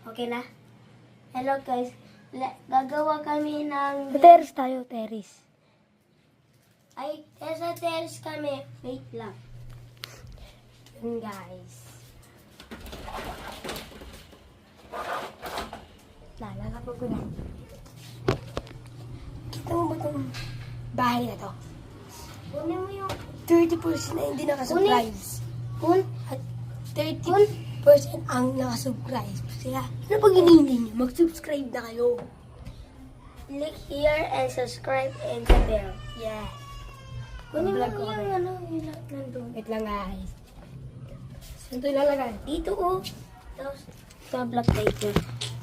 Okay na? Hello guys. Gagawa kami ng... Terrace tayo, terrace. Ay, sa terrace kami. Wait lang. Yun guys. Lalakapag ko na. Kita mo ba itong bahay na to? Kunin mo yung... 30% na hindi nakasubscribe. At 30% ang nakasubscribe. Kaya, ano pag hinihintay niyo? Mag-subscribe na kayo. Click here and subscribe and the bell. Yeah. Kunin mo Vlog ko yung kami. ano, yung nandun. Wait lang guys. Saan ito ilalagay? Dito oh. Tapos, sa black tape.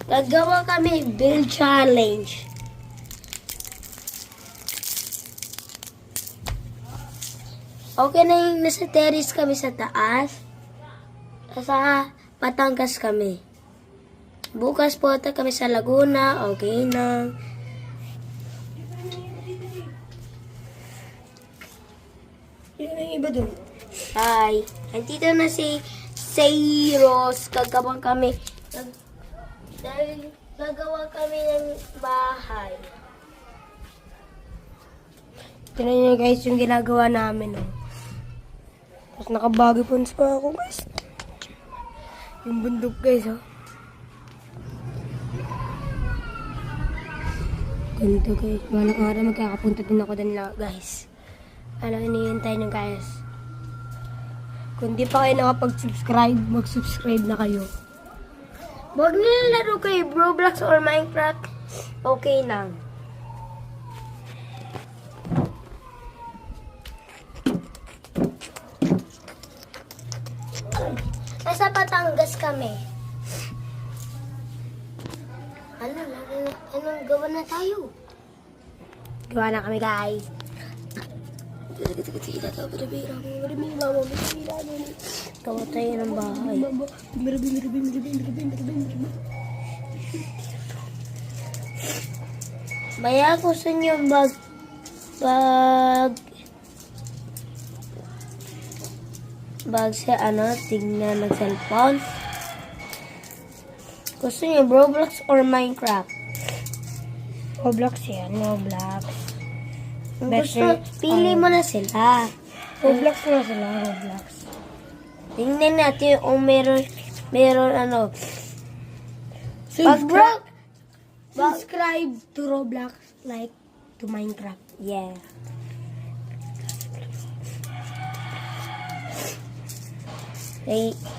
Gagawa kami build challenge. Okay na yung nasa terrace kami sa taas. Sa Batangas kami. Bukas punta kami sa Laguna. Okay na. Yun na yung iba dun. Hi. Nandito na si Sayros. Gagawin kami. Dahil gagawa kami ng bahay. Tignan nyo guys yung ginagawa namin. Oh. Tapos nakabagay pants pa ako guys. Yung bundok guys. Oh. Ganito guys. Balang araw magkakapunta din ako din guys. Ano hinihintay nyo guys? Kung di pa kayo nakapag-subscribe, mag-subscribe na kayo. Huwag nilalaro kayo Roblox or Minecraft. Okay lang. Nasa Batangas kami. Anong gawa na tayo? Gawa na kami guys. Gawa tayo ng bahay. Maya gusto niyo bag sa tignan ng cellphone. Gusto niyo Roblox or Minecraft? Roblox yan, Roblox. Gusto, pili mo na sila. Roblox na sila, Roblox. Tingnan natin kung meron Subscribe. Subscribe to Roblox like to Minecraft. Yeah.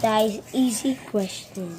That is easy question.